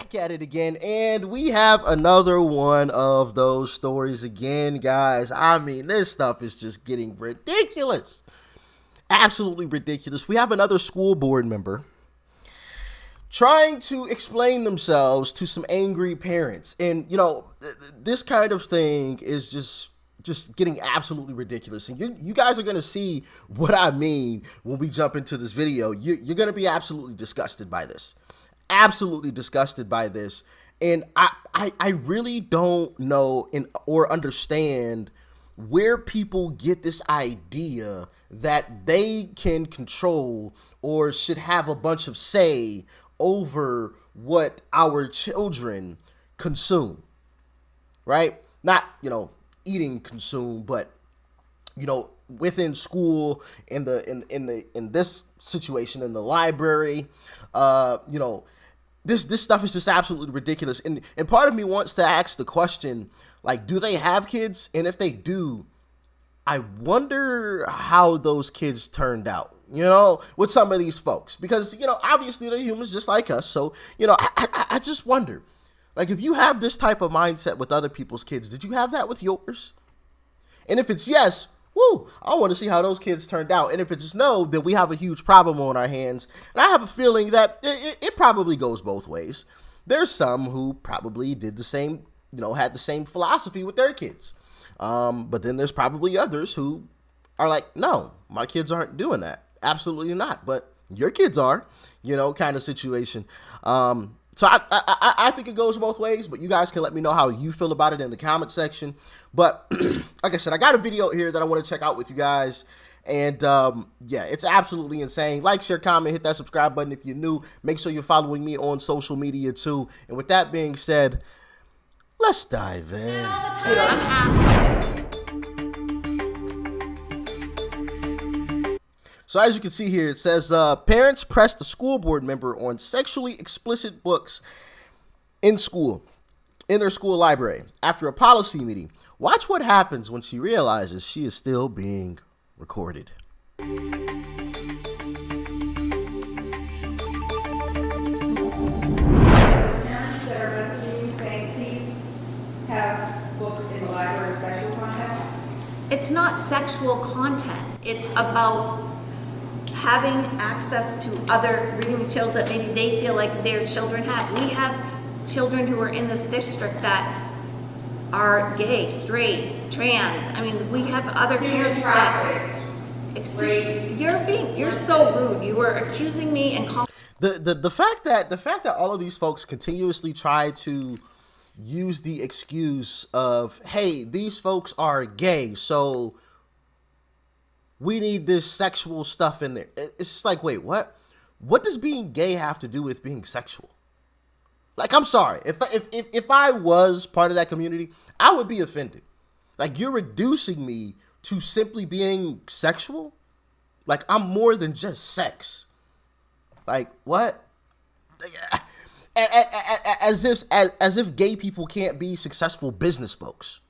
back at it again, and we have another one of those stories again, guys. I mean, this stuff is just getting ridiculous. Absolutely ridiculous. We have another school board member trying to explain themselves to some angry parents. And, you know, this kind of thing is just getting absolutely ridiculous. And you guys are going to see what I mean when we jump into this video. You're going to be absolutely disgusted by this. Absolutely disgusted by this. And I really don't know or understand where people get this idea that they can control or should have a bunch of say over what our children consume, right? Not, you know, eating consume, but, you know, within school, in this situation, in the library, you know, this stuff is just absolutely ridiculous. And part of me wants to ask the question, like, do they have kids? And if they do, I wonder how those kids turned out, you know, with some of these folks, because, you know, obviously they're humans just like us. So, you know, I just wonder, like, if you have this type of mindset with other people's kids, did you have that with yours? And if it's yes, woo, I want to see how those kids turned out. And if it's no, then we have a huge problem on our hands. And I have a feeling that it probably goes both ways. There's some who probably did the same, you know, had the same philosophy with their kids. But then there's probably others who are like, no, my kids aren't doing that. Absolutely not. But your kids are, you know, kind of situation. So I think it goes both ways, but you guys can let me know how you feel about it in the comment section. But like I said, I got a video here that I want to check out with you guys. And yeah, it's absolutely insane. Like, share, comment, hit that subscribe button if you're new. Make sure you're following me on social media too. And with that being said, let's dive in. All the time I'm asking. So as you can see here, it says, parents pressed the school board member on sexually explicit books in their school library after a policy meeting. Watch what happens when she realizes she is still being recorded. Parents that are messaging you saying, please have books in the library of sexual content? It's not sexual content. It's about having access to other reading materials that maybe they feel like their children have. We have children who are in this district that are gay, straight, trans. I mean, we have other parents that, you're so rude. You were accusing me and calling. The fact that all of these folks continuously try to use the excuse of, hey, these folks are gay, so we need this sexual stuff in there. It's just like, wait, what? What does being gay have to do with being sexual? Like, I'm sorry. If I was part of that community, I would be offended. Like, you're reducing me to simply being sexual? Like, I'm more than just sex. Like, what? As if gay people can't be successful business folks.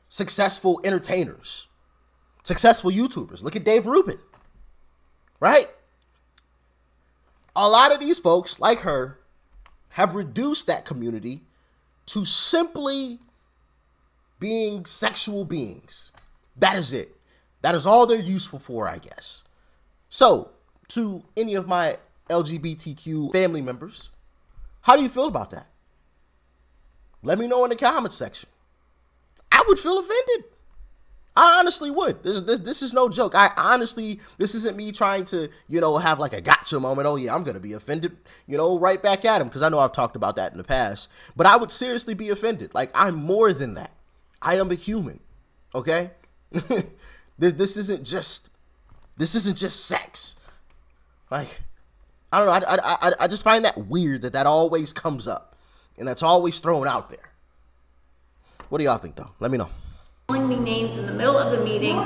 Successful entertainers. Successful YouTubers. Look at Dave Rubin, right? A lot of these folks, like her, have reduced that community to simply being sexual beings. That is it. That is all they're useful for, I guess. So, to any of my LGBTQ family members, how do you feel about that? Let me know in the comment section. I would feel offended. I honestly would. This is no joke. This isn't me trying to, you know, have like a gotcha moment. Oh yeah, I'm going to be offended, you know, right back at him. Because I know I've talked about that in the past. But I would seriously be offended. Like, I'm more than that. I am a human. Okay? This isn't just sex. Like, I don't know. I just find that weird that always comes up. And that's always thrown out there. What do y'all think, though? Let me know. Calling me names in the middle of the meeting.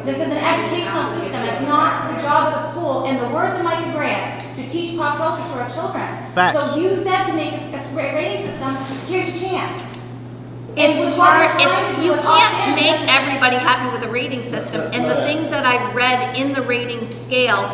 This is an educational system. It's not the job of school, in the words of Micah Grant, to teach pop culture to our children. Facts. So you said to make a rating system, here's your chance. It's hard. You can't make everybody happy with a rating system. And the things that I read in the rating scale,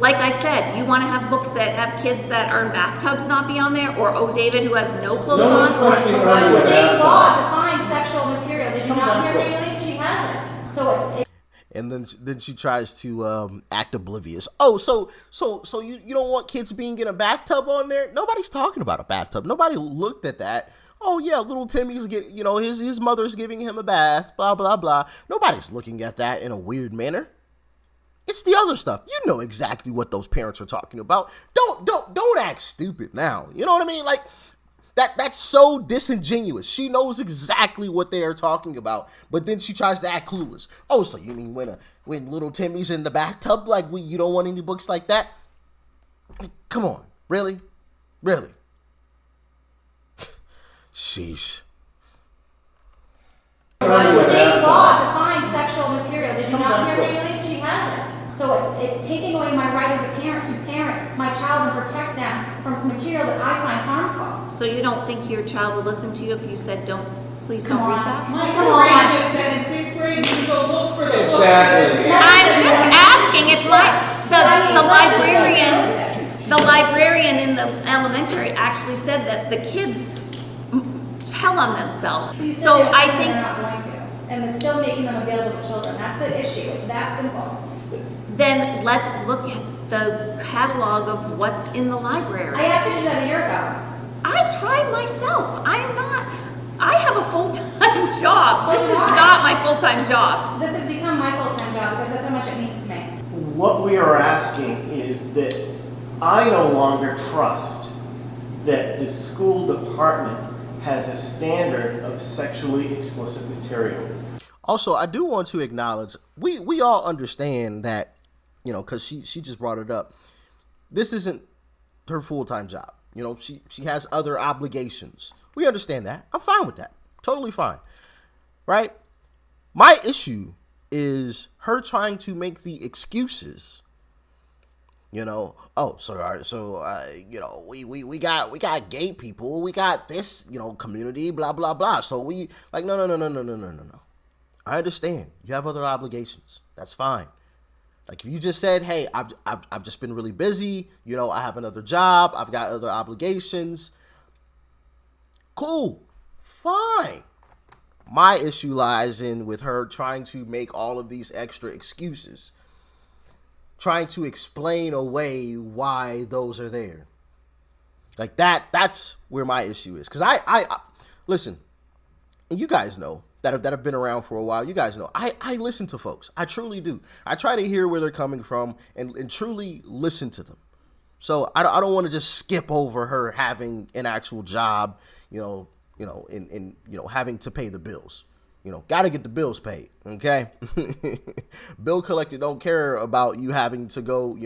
Like I said, you want to have books that have kids that are in bathtubs not be on there, or Oh David who has no clothes Someone's on? questioning The Ernie with state that. law defines sexual material. Did you Come not back hear with Bailey? She has it. So it's And then she tries to act oblivious. Oh, so you don't want kids being in a bathtub on there? Nobody's talking about a bathtub. Nobody looked at that. Oh yeah, little Timmy's his mother's giving him a bath. Blah blah blah. Nobody's looking at that in a weird manner. It's the other stuff. You know exactly what those parents are talking about. Don't act stupid now. You know what I mean? Like that's so disingenuous. She knows exactly what they are talking about, but then she tries to act clueless. Oh, so you mean when little Timmy's in the bathtub, like you don't want any books like that? Come on, really? Sheesh. the state law defines sexual material. Did you not hear Bailey? She has it. So it's taking away my right as a parent to parent my child and protect them from material that I find harmful. So you don't think your child would listen to you if you said, please don't Come read on. that? Come on. Just that in sixth grade, you go look for the Exactly. I'm just asking if the librarian in the elementary actually said that the kids tell on themselves. So I They're think not going to. And it's still making them available to children. That's the issue. It's that simple. then let's look at the catalog of what's in the library. I asked you to do that a year ago. I tried myself. I have a full-time job. This is Why? not my full-time job. This has become my full-time job because that's how much it means to me. What we are asking is that I no longer trust that the school department has a standard of sexually explicit material. Also, I do want to acknowledge we all understand that, because she just brought it up. This isn't her full-time job. She has other obligations. We understand that. I'm fine with that. Totally fine. Right? My issue is her trying to make the excuses. We got gay people, we got this, community, blah blah blah. So we no. I understand. You have other obligations. That's fine. Like if you just said, "Hey, I've just been really busy. I have another job. I've got other obligations." Cool. Fine. My issue lies in with her trying to make all of these extra excuses, trying to explain away why those are there. Like that's where my issue is. Because I listen, and you guys know that have been around for a while. You guys know I listen to folks. I truly do. I try to hear where they're coming from and truly listen to them. So I don't want to just skip over her having an actual job, in having to pay the bills. Got to get the bills paid, okay? Bill collector don't care about you having to go,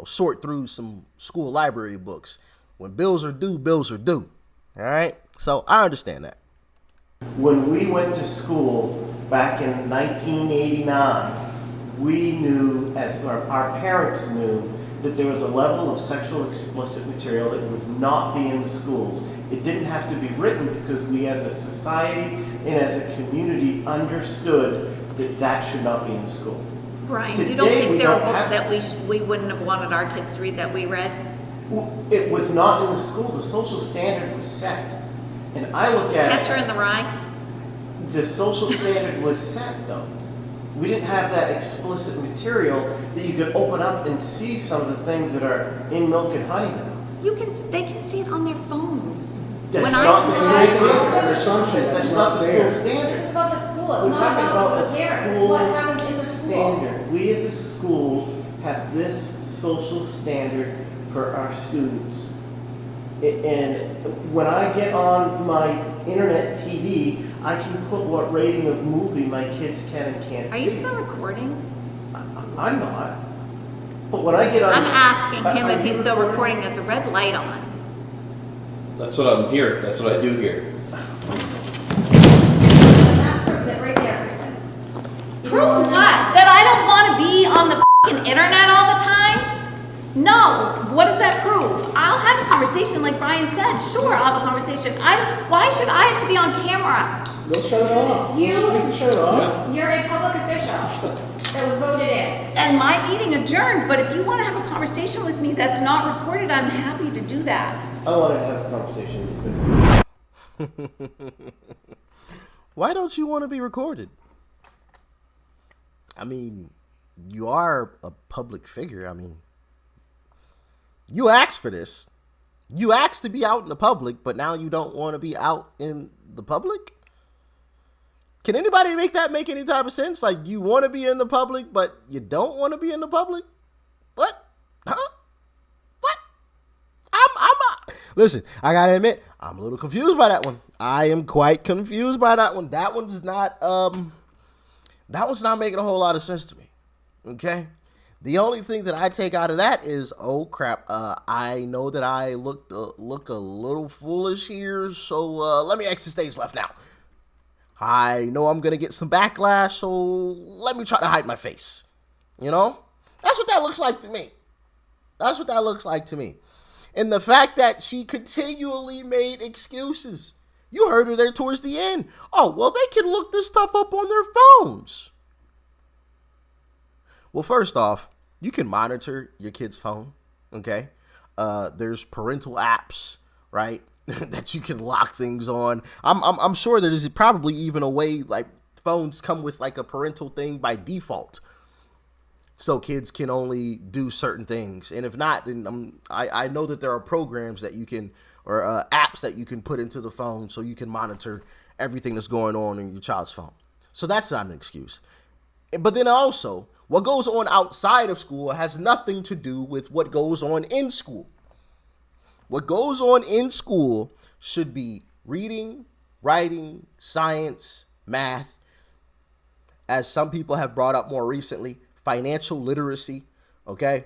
sort through some school library books. When bills are due, all right? So I understand that. When we went to school back in 1989, we knew, as our parents knew, that there was a level of sexual explicit material that would not be in the schools. It didn't have to be written because we as a society and as a community understood that should not be in the school. Brian, Today, you don't think we there are don't books have- that we wouldn't have wanted our kids to read that we read? It was not in the school. The social standard was set. And I look at Catcher in the Rye? the social standard was set though. We didn't have that explicit material that you could open up and see some of the things that are in Milk and Honey now. They can see it on their phones. That's not the school standard. An assumption That's not the school This standard. is about the school. It's We're not talking about about a the parents. It's what happens in school the school. standard. We as a school have this social standard for our students. And when I get on my internet TV, I can put what rating of movie my kids can and can't Are see. you still recording? I'm not. But when I get on... I'm asking him Are if he's you still recording. There's a red light on. That's what I'm here. That's what I do here. And that proves it right there, Kristen. Prove what? That I don't want to be on the f***ing internet all the time? No, what does that prove? I'll have a conversation like Brian said. Sure, I'll have a conversation. Why should I have to be on camera? We'll shut it off. You- We can shut it off. You're a public official that was voted in. And my meeting adjourned, but if you want to have a conversation with me that's not recorded, I'm happy to do that. I wanted to have a conversation with Chris. Why don't you want to be recorded? I mean, you are a public figure. I mean, you asked for this. You asked to be out in the public, but now you don't want to be out in the public? Can anybody make that make any type of sense? Like, you want to be in the public, but you don't want to be in the public? What? Huh? What? Listen, I gotta admit, I'm a little confused by that one. I am quite confused by that one. That one's not making a whole lot of sense to me. Okay? The only thing that I take out of that is, oh crap, I know that I look a little foolish here, so let me exit stage left now. I know I'm gonna get some backlash, so let me try to hide my face. You know? That's what that looks like to me. That's what that looks like to me. And the fact that she continually made excuses. You heard her there towards the end. Oh, well, they can look this stuff up on their phones. Well, first off, you can monitor your kid's phone, okay? There's parental apps, right, that you can lock things on. I'm sure there's probably even a way, like, phones come with, like, a parental thing by default, so kids can only do certain things. And if not, then I know that there are programs that you can, or apps that you can put into the phone so you can monitor everything that's going on in your child's phone. So that's not an excuse. But then also, what goes on outside of school has nothing to do with what goes on in school. What goes on in school should be reading, writing, science, math, as some people have brought up more recently, financial literacy, okay?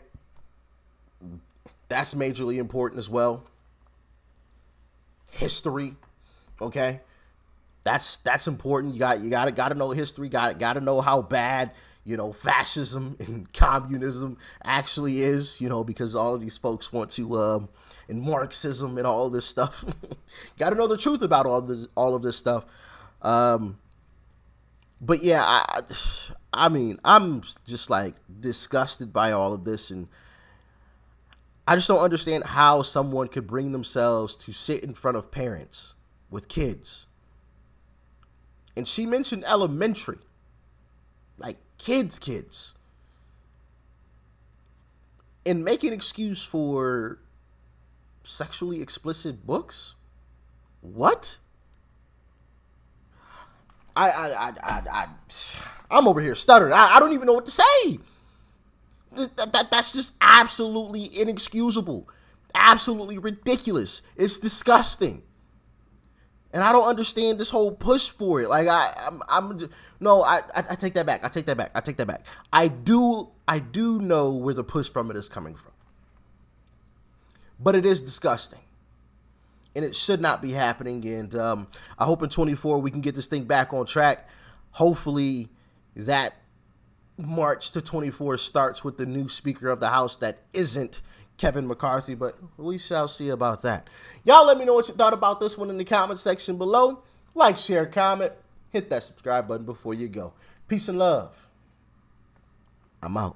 That's majorly important as well. History, okay? That's important. You gotta know history. Gotta know how bad, you know, fascism and communism actually is, you know, because all of these folks want to, and Marxism and all this stuff. Gotta know the truth about all of this stuff. But yeah, I mean, I'm just like disgusted by all of this, and I just don't understand how someone could bring themselves to sit in front of parents with kids. And she mentioned elementary, like kids, and make an excuse for sexually explicit books. What? I'm over here stuttering. I don't even know what to say. That's just absolutely inexcusable, absolutely ridiculous. It's disgusting, and I don't understand this whole push for it. Like I take that back. I take that back. I do know where the push from it is coming from, but it is disgusting. And it should not be happening. And I hope in 24 we can get this thing back on track. Hopefully that March to 24 starts with the new Speaker of the House that isn't Kevin McCarthy, but we shall see about that. Y'all let me know what you thought about this one in the comment section below. Like, share, comment, hit that subscribe button before you go. Peace and love. I'm out.